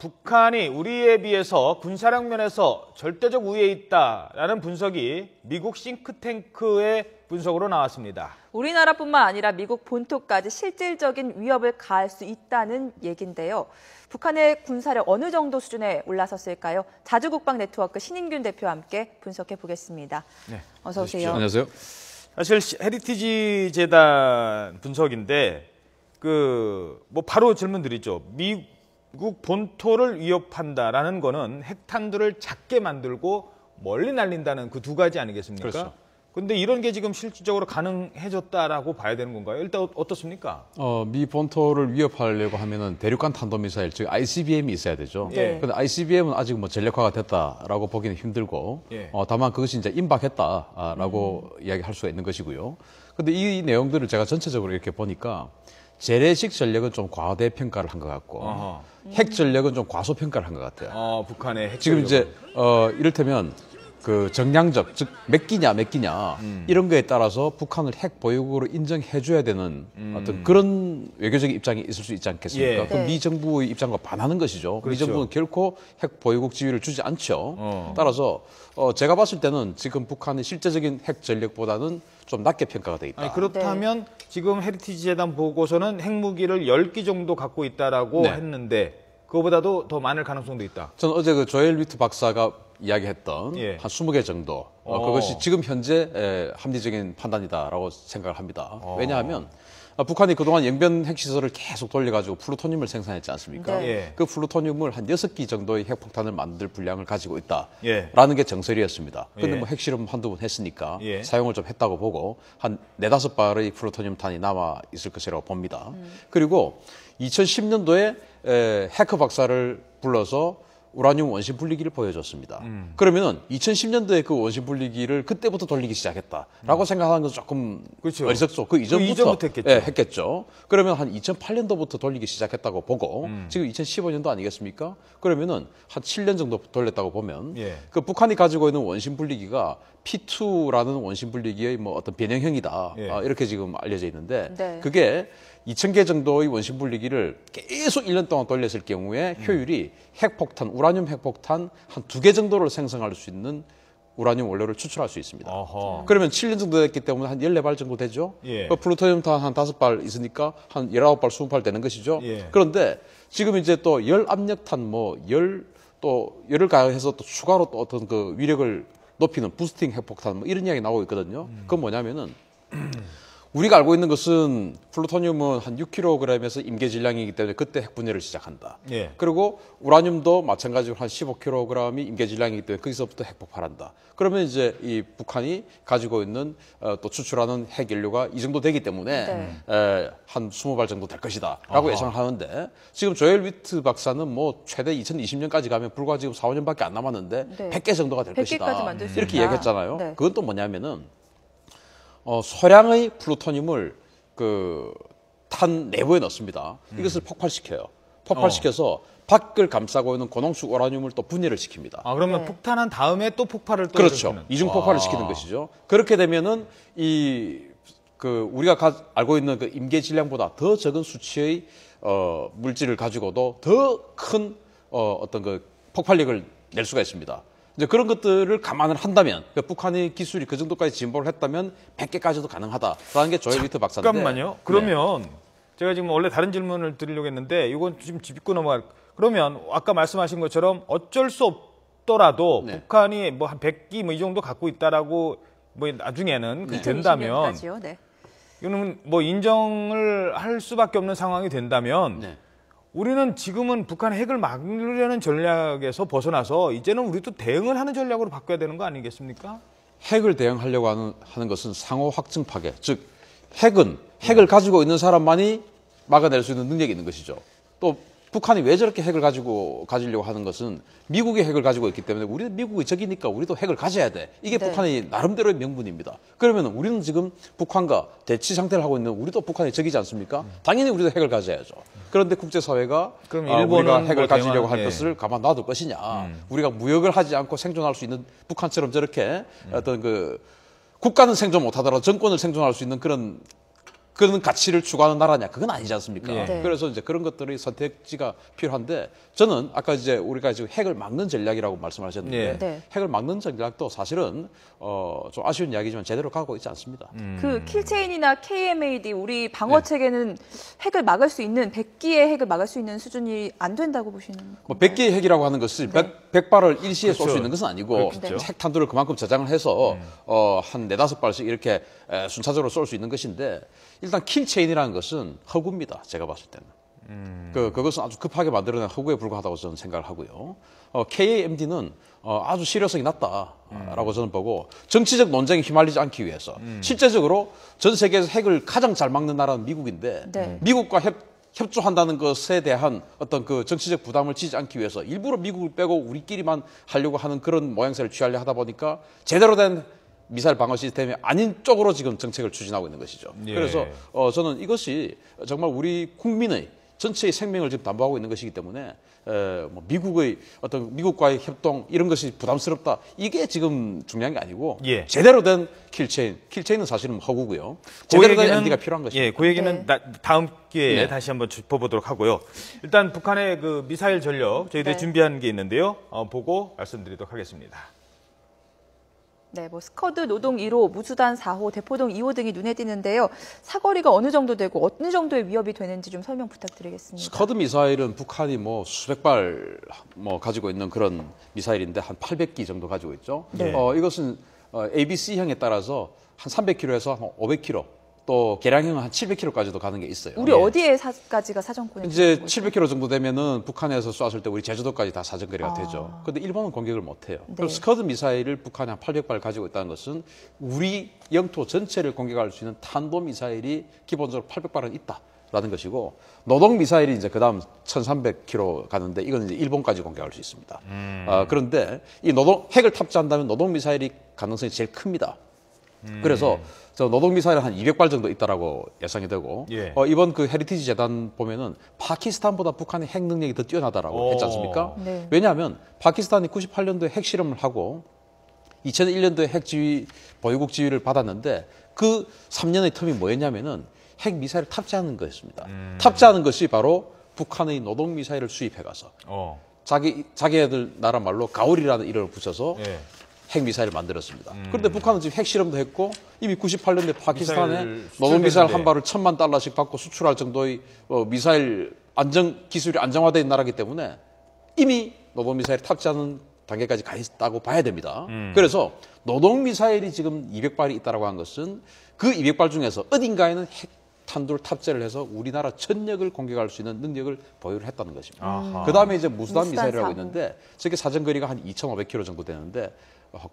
북한이 우리에 비해서 군사력 면에서 절대적 우위에 있다라는 분석이 미국 싱크탱크의 분석으로 나왔습니다. 우리나라뿐만 아니라 미국 본토까지 실질적인 위협을 가할 수 있다는 얘긴데요. 북한의 군사력 어느 정도 수준에 올라섰을까요? 자주국방 네트워크 신인균 대표와 함께 분석해 보겠습니다. 네, 어서 오세요. 안녕하세요. 사실 헤리티지 재단 분석인데 뭐 바로 질문 드리죠. 미국 본토를 위협한다라는 거는 핵탄두를 작게 만들고 멀리 날린다는 그 두 가지 아니겠습니까? 그렇죠. 근데 이런 게 지금 실질적으로 가능해졌다라고 봐야 되는 건가요? 일단 어떻습니까? 미 본토를 위협하려고 하면은 대륙간 탄도미사일, 즉 ICBM이 있어야 되죠. 예. 근데 ICBM은 아직 뭐 전력화가 됐다라고 보기는 힘들고, 예. 다만 그것이 이제 임박했다라고 이야기할 수가 있는 것이고요. 근데 이 내용들을 제가 전체적으로 이렇게 보니까 재래식 전력은 좀 과대평가를 한 것 같고, 핵 전력은 좀 과소평가를 한 것 같아요. 북한의 핵 지금 전력은. 이제 이를테면 그 정량적, 즉 몇 기냐 이런 거에 따라서 북한을 핵 보유국으로 인정해줘야 되는 어떤 그런 외교적인 입장이 있을 수 있지 않겠습니까? 예. 그럼 네. 미 정부의 입장과 반하는 것이죠. 그렇죠. 미 정부는 결코 핵 보유국 지위를 주지 않죠. 따라서 제가 봤을 때는 지금 북한의 실제적인 핵 전력보다는 좀 낮게 평가가 돼 있다. 아니, 그렇다면 지금 헤리티지 재단 보고서는 핵무기를 10기 정도 갖고 있다라고 네. 했는데 그거보다도 더 많을 가능성도 있다. 저는 어제 그 조엘 위트 박사가 이야기했던 예. 한 20개 정도 그것이 지금 현재 합리적인 판단이다라고 생각을 합니다. 왜냐하면 북한이 그동안 영변 핵시설을 계속 돌려가지고 플루토늄을 생산했지 않습니까? 네. 예. 그 플루토늄을 한 6기 정도의 핵폭탄을 만들 분량을 가지고 예. 있다라는 게 정설이었습니다. 그런데 예. 뭐 핵실험 한두 번 했으니까 예. 사용을 좀 했다고 보고 한 4~5발의 플루토늄 탄이 남아 있을 것이라고 봅니다. 그리고 2010년도에 해커 박사를 불러서 우라늄 원심 분리기를 보여줬습니다. 그러면은 2010년도에 그 원심 분리기를 그때부터 돌리기 시작했다라고 생각하는 건 조금 그렇죠. 어리석죠. 그 이전부터, 이전부터 했겠죠. 예, 했겠죠. 그러면 한 2008년도부터 돌리기 시작했다고 보고 지금 2015년도 아니겠습니까? 그러면은 한 7년 정도 돌렸다고 보면 예. 그 북한이 가지고 있는 원심 분리기가 P2라는 원심 분리기의 뭐 어떤 변형형이다. 예. 이렇게 지금 알려져 있는데 네. 그게 2,000개 정도의 원심 분리기를 계속 1년 동안 돌렸을 경우에 효율이 핵폭탄, 우라늄 핵폭탄 한 2개 정도를 생성할 수 있는 우라늄 원료를 추출할 수 있습니다. 어허. 그러면 7년 정도 됐기 때문에 한 14발 정도 되죠. 예. 그 플루토늄 탄 한 5발 있으니까 한 19발, 20발 되는 것이죠. 예. 그런데 지금 이제 또 열압력탄 열을 가해서 또 추가로 또 어떤 그 위력을 높이는 부스팅 핵폭탄 뭐 이런 이야기 나오고 있거든요. 그건 뭐냐면은 우리가 알고 있는 것은 플루토늄은 한 6kg에서 임계 질량이기 때문에 그때 핵 분열을 시작한다. 예. 그리고 우라늄도 마찬가지로 한 15kg이 임계 질량이기 때문에 거기서부터 핵 폭발한다. 그러면 이제 이 북한이 가지고 있는 또 추출하는 핵 연료가 이 정도 되기 때문에 한 20발 정도 될 것이다라고 예상을 하는데 지금 조엘 위트 박사는 뭐 최대 2020년까지 가면 불과 지금 4, 5년밖에 안 남았는데 네. 100개 정도가 될 100개까지 것이다. 만들 수 이렇게 있다. 얘기했잖아요. 네. 그건 또 뭐냐면은 소량의 플루토늄을 그 탄 내부에 넣습니다. 이것을 폭발시켜요. 폭발시켜서 밖을 감싸고 있는 고농축 우라늄을 또 분해를 시킵니다. 그러면 네. 폭탄한 다음에 또 폭발을 또 그렇죠. 일으키는. 이중 폭발을 시키는 것이죠. 그렇게 되면은 우리가 알고 있는 그 임계 질량보다 더 적은 수치의 물질을 가지고도 더 큰 어떤 그 폭발력을 낼 수가 있습니다. 이제 그런 것들을 감안을 한다면 북한의 기술이 그 정도까지 진보를 했다면 100개까지도 가능하다라는 게 조엘 위트 박사인데. 잠깐만요. 그러면 제가 지금 원래 다른 질문을 드리려고 했는데 이건 지금 짚고 넘어갈. 그러면 아까 말씀하신 것처럼 어쩔 수 없더라도 북한이 뭐 한 100기 뭐 이 정도 갖고 있다라고 뭐 나중에는 된다면 2020년까지요. 네. 이거는 뭐 인정을 할 수밖에 없는 상황이 된다면 우리는 지금은 북한의 핵을 막으려는 전략에서 벗어나서 이제는 우리도 대응을 하는 전략으로 바꿔야 되는 거 아니겠습니까? 핵을 대응하려고 하는 것은 상호 확증 파괴. 즉 핵을 가지고 있는 사람만이 막아낼 수 있는 능력이 있는 것이죠. 또 북한이 왜 저렇게 핵을 가지려고 하는 것은 미국이 핵을 가지고 있기 때문에 우리는 미국의 적이니까 우리도 핵을 가져야 돼. 이게 북한의 나름대로의 명분입니다. 그러면 우리는 지금 북한과 대치 상태를 하고 있는 우리도 북한의 적이지 않습니까? 당연히 우리도 핵을 가져야죠. 그런데 국제사회가 그럼 우리가 핵을 뭐 가지려고 할 것을 가만 놔둘 것이냐. 우리가 무역을 하지 않고 생존할 수 있는 북한처럼 저렇게 어떤 그 국가는 생존 못하더라도 정권을 생존할 수 있는 그런 그런 가치를 추구하는 나라냐? 그건 아니지 않습니까? 예. 네. 그래서 이제 그런 것들이 선택지가 필요한데 저는 아까 이제 우리가 지금 핵을 막는 전략이라고 말씀하셨는데 예. 네. 핵을 막는 전략도 사실은 좀 아쉬운 이야기지만 제대로 가고 있지 않습니다. 그 킬체인이나 KMAD 우리 방어 체계는 핵을 막을 수 있는 100기의 핵을 막을 수 있는 수준이 안 된다고 보시는 건가요? 뭐 100개의 핵이라고 하는 것이 네. 100발을 일시에 쏠 수 그렇죠. 있는 것은 아니고 그렇겠죠. 핵 탄두를 그만큼 저장을 해서 한 4-5발씩 이렇게 순차적으로 쏠 수 있는 것인데 일단 킬체인이라는 것은 허구입니다. 제가 봤을 때는. 그것은 아주 급하게 만들어낸 허구에 불과하다고 저는 생각을 하고요. KAMD는 아주 실효성이 낮다라고 저는 보고 정치적 논쟁에 휘말리지 않기 위해서 실제적으로 전 세계에서 핵을 가장 잘 막는 나라는 미국인데 네. 미국과 협조한다는 것에 대한 어떤 그 정치적 부담을 지지 않기 위해서 일부러 미국을 빼고 우리끼리만 하려고 하는 그런 모양새를 취하려 하다 보니까 제대로 된 미사일 방어 시스템이 아닌 쪽으로 지금 정책을 추진하고 있는 것이죠. 예. 그래서 저는 이것이 정말 우리 국민의 전체의 생명을 지금 담보하고 있는 것이기 때문에 뭐 미국의 어떤 미국과의 협동 이런 것이 부담스럽다. 이게 지금 중요한 게 아니고 예. 제대로 된 킬체인은 사실은 허구고요. 제대로 된 MD가 필요한 것입니다. 예, 그 얘기는 네. 다음 기회에 네. 다시 한번 짚어보도록 하고요. 일단 북한의 그 미사일 전력 저희들이 네. 준비한 게 있는데요. 보고 말씀드리도록 하겠습니다. 네, 뭐 스커드 노동 1호, 무수단 4호, 대포동 2호 등이 눈에 띄는데요. 사거리가 어느 정도 되고 어느 정도의 위협이 되는지 좀 설명 부탁드리겠습니다. 스커드 미사일은 북한이 뭐 수백 발 뭐 가지고 있는 그런 미사일인데 한 800기 정도 가지고 있죠. 네. 이것은 ABC형에 따라서 한 300km에서 한 500km 또 개량형은 한 700km까지도 가는 게 있어요. 우리 예. 어디에까지가 사정권에 이제 들어있는 거죠? 700km 정도 되면은 북한에서 쐈을 때 우리 제주도까지 다 사정거리가 되죠. 그런데 일본은 공격을 못 해요. 네. 그리고 스커드 미사일을 북한이 한 800발 가지고 있다는 것은 우리 영토 전체를 공격할 수 있는 탄도 미사일이 기본적으로 800발은 있다라는 것이고 노동 미사일이 이제 그다음 1,300km 가는데 이건 이제 일본까지 공격할 수 있습니다. 그런데 이 핵을 탑재한다면 노동 미사일이 가능성이 제일 큽니다. 그래서 저 노동 미사일 한 200발 정도 있다라고 예상이 되고 예. 이번 그 헤리티지 재단 보면은 파키스탄보다 북한의 핵 능력이 더 뛰어나다라고 했지 않습니까? 네. 왜냐하면 파키스탄이 98년도에 핵 실험을 하고 2001년도에 핵 지휘 보유국 지위를 받았는데 그 3년의 텀이 뭐였냐면은 핵 미사일을 탑재하는 거였습니다. 탑재하는 것이 바로 북한의 노동 미사일을 수입해 가서 자기네들 나라 말로 가오리라는 이름을 붙여서 예. 핵 미사일을 만들었습니다. 그런데 북한은 지금 핵 실험도 했고 이미 98년에 파키스탄에 미사일 노동 미사일 수출했는데. 한 발을 $10,000,000씩 받고 수출할 정도의 미사일 기술이 안정화된 나라이기 때문에 이미 노동 미사일 탑재하는 단계까지 가 있다고 봐야 됩니다. 그래서 노동 미사일이 지금 200발이 있다라고 한 것은 그 200발 중에서 어딘가에는 핵 탄두를 탑재를 해서 우리나라 전역을 공격할 수 있는 능력을 보유를 했다는 것입니다. 아하. 그 다음에 이제 무수단 무수단 미사일이라고 4호. 있는데 저게 사정거리가 한 2,500km 정도 되는데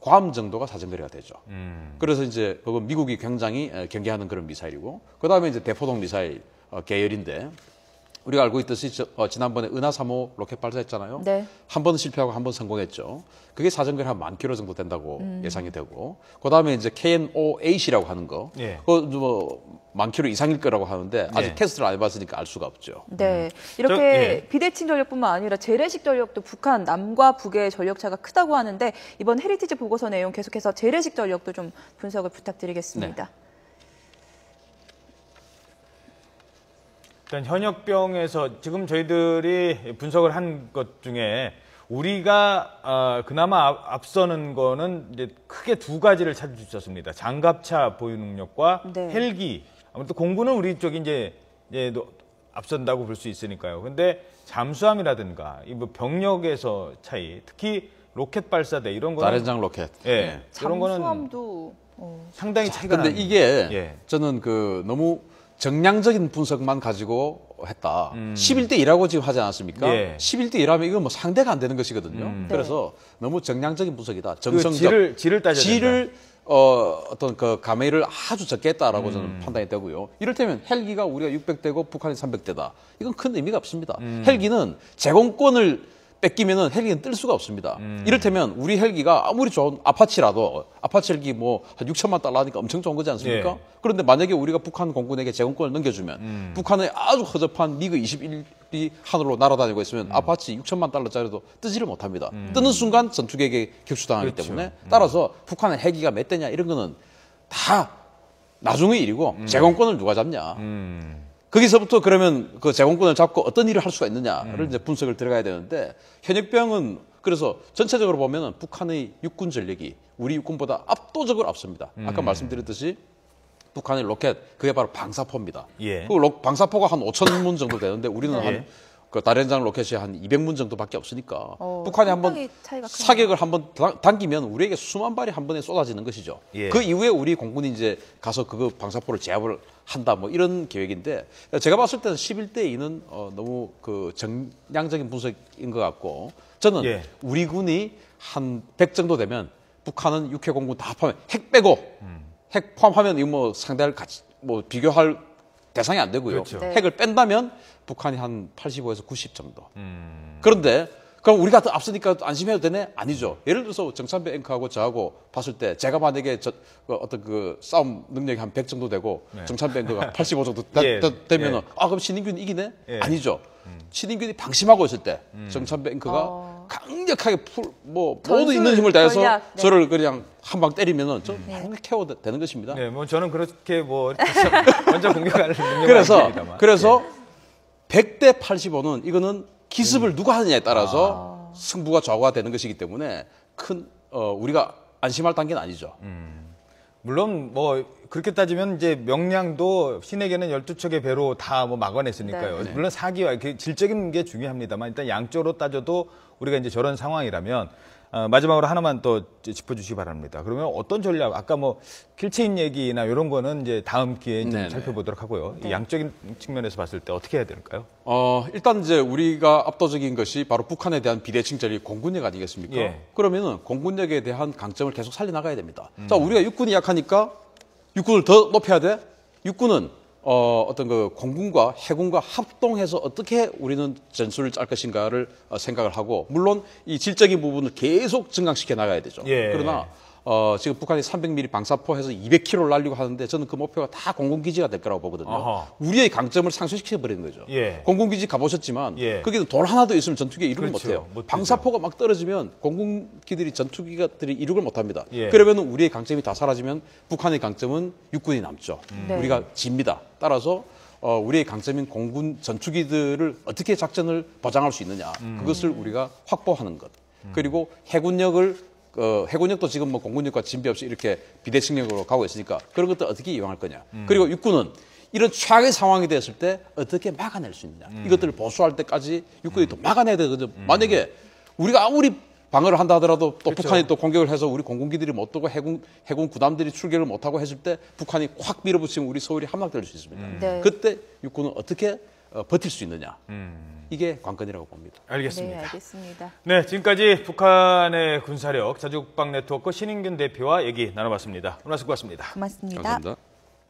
괌 정도가 사정거리가 되죠. 그래서 이제 그건 미국이 굉장히 경계하는 그런 미사일이고 그 다음에 이제 대포동 미사일 계열인데 우리가 알고 있듯이 지난번에 은하 3호 로켓 발사했잖아요. 네. 한 번 실패하고 한 번 성공했죠. 그게 사정거리 한 10,000km 정도 된다고 예상이 되고 그 다음에 이제 KN-08이라고 하는 거 예. 그거 뭐 10,000km 이상일 거라고 하는데 아직 예. 테스트를 안 해봤으니까 알 수가 없죠. 네, 이렇게 예. 비대칭 전력뿐만 아니라 재래식 전력도 북한 남과 북의 전력 차가 크다고 하는데 이번 헤리티지 보고서 내용 계속해서 재래식 전력도 좀 분석을 부탁드리겠습니다. 일단 현역병에서 지금 저희들이 분석을 한 것 중에 우리가 그나마 앞서는 거는 이제 크게 두 가지를 찾을 수 있었습니다. 장갑차 보유 능력과 네. 헬기. 아무튼 공군은 우리 쪽이 이제 앞선다고 볼 수 있으니까요. 근데 잠수함이라든가 이 뭐 병력에서 차이, 특히 로켓 발사대 이런 거는 나렌장 로켓. 예, 이런 거는 잠수함도 상당히 차이가 근데 납니다. 이게 예. 저는 그 너무 정량적인 분석만 가지고 했다. 11대 2라고 지금 하지 않았습니까? 예. 11대 2라면 이건 뭐 상대가 안 되는 것이거든요. 그래서 너무 정량적인 분석이다. 정성적 질을 따져야 질을 어떤 그 감회를 아주 적게 했다라고 저는 판단이 되고요. 이를테면 헬기가 우리가 600대고 북한이 300대다. 이건 큰 의미가 없습니다. 헬기는 제공권을 뺏기면은 헬기는 뜰 수가 없습니다. 이를테면 우리 헬기가 아무리 좋은 아파치라도 아파치 헬기 뭐 한 6천만 달러 하니까 엄청 좋은 거지 않습니까? 예. 그런데 만약에 우리가 북한 공군에게 제공권을 넘겨주면 북한의 아주 허접한 미그 21이 하늘로 날아다니고 있으면 아파치 6천만 달러짜리도 뜨지를 못합니다. 뜨는 순간 전투기에게 격추당하기 그렇죠. 때문에 따라서 북한의 헬기가 몇 대냐 이런 거는 다 나중의 일이고 제공권을 누가 잡냐. 거기서부터 그러면 그 제공권을 잡고 어떤 일을 할 수가 있느냐를 이제 분석을 들어가야 되는데 현역병은 그래서 전체적으로 보면은 북한의 육군 전력이 우리 육군보다 압도적으로 앞섭니다. 아까 말씀드렸듯이 북한의 로켓 그게 바로 방사포입니다. 예. 그 방사포가 한 5,000문 정도 되는데 우리는 예. 한 그 다련장 로켓이 한 200문 정도밖에 없으니까 북한이 한번 상당히 차이가 크네요. 사격을 한번 당기면 우리에게 수만 발이 한 번에 쏟아지는 것이죠. 예. 그 이후에 우리 공군이 이제 가서 그거 방사포를 제압을 한다 뭐 이런 계획인데 제가 봤을 때는 11대 2는 너무 그 정량적인 분석인 것 같고 저는 예. 우리 군이 한 100 정도 되면 북한은 육해 공군 다 포함해 핵 빼고 핵 포함하면 이거 뭐 상대할 같이 뭐 비교할 대상이 안 되고요. 그렇죠. 네. 핵을 뺀다면 북한이 한 85에서 90 정도. 그런데 그럼 우리가 더 앞서니까 안심해도 되네? 아니죠. 예를 들어서 정찬배 앵커하고 저하고 봤을 때 제가 만약에 어떤 그 싸움 능력이 한 100 정도 되고 정찬배 앵커가 85 정도 예. 되면은 예. 그럼 신인균이 이기네? 예. 아니죠. 신인균이 방심하고 있을 때 정찬배 앵커가 강력하게 모든 전술 있는 힘을 다해서 전략, 네. 저를 그냥 한 방 때리면은 저 바로 KO 되는 것입니다. 네, 뭐 저는 그렇게 뭐 먼저 공격하는 능력은 그래서 아닙니다만. 100대 85는 이거는 기습을 누가 하느냐에 따라서 승부가 좌우가 되는 것이기 때문에 큰 우리가 안심할 단계는 아니죠. 물론 뭐 그렇게 따지면 이제 명량도 신에게는 12척의 배로 다 뭐 막아냈으니까요. 네. 물론 사기와 그 질적인 게 중요합니다만 일단 양쪽으로 따져도 우리가 이제 저런 상황이라면 마지막으로 하나만 더 짚어주시기 바랍니다. 그러면 어떤 전략, 아까 뭐 킬체인 얘기나 이런 거는 이제 다음 기회에 좀 네네. 살펴보도록 하고요. 이 양적인 측면에서 봤을 때 어떻게 해야 될까요? 일단 이제 우리가 압도적인 것이 바로 북한에 대한 비대칭 전략 공군력 아니겠습니까? 예. 그러면은 공군력에 대한 강점을 계속 살려나가야 됩니다. 자, 우리가 육군이 약하니까 육군을 더 높여야 돼? 육군은 어떤 그 공군과 해군과 합동해서 어떻게 우리는 전술을 짤 것인가를 생각을 하고 물론 이 질적인 부분을 계속 증강시켜 나가야 되죠. 예. 그러나 지금 북한이 300mm 방사포 해서 200km를 날리고 하는데 저는 그 목표가 다 공군기지가 될 거라고 보거든요. 아하. 우리의 강점을 상쇄시켜 버리는 거죠. 예. 공군기지 가보셨지만 예. 거기는 돌 하나도 있으면 전투기가 이륙을 그렇죠. 못해요. 못하죠. 방사포가 막 떨어지면 공군기들이 전투기들이 이륙을 못합니다. 예. 그러면 우리의 강점이 다 사라지면 북한의 강점은 육군이 남죠. 네. 우리가 집니다. 따라서 우리의 강점인 공군 전투기들을 어떻게 작전을 보장할 수 있느냐 그것을 우리가 확보하는 것. 그리고 해군력도 지금 뭐 공군력과 진배 없이 이렇게 비대칭력으로 가고 있으니까 그런 것들 어떻게 이용할 거냐. 그리고 육군은 이런 최악의 상황이 됐을 때 어떻게 막아낼 수 있느냐. 이것들을 보수할 때까지 육군이 또 막아내야 되거든요. 만약에 우리가 아무리 방어를 한다 하더라도 또 그렇죠. 북한이 또 공격을 해서 우리 공군기들이 못 오고 해군 구담들이 출격을 못하고 했을 때 북한이 확 밀어붙이면 우리 서울이 함락될 수 있습니다. 네. 그때 육군은 어떻게 버틸 수 있느냐. 이게 관건이라고 봅니다. 알겠습니다. 네, 알겠습니다. 네, 지금까지 북한의 군사력 자주국방 네트워크 신인균 대표와 얘기 나눠봤습니다. 오늘 수고하셨습니다. 고맙습니다. 감사합니다.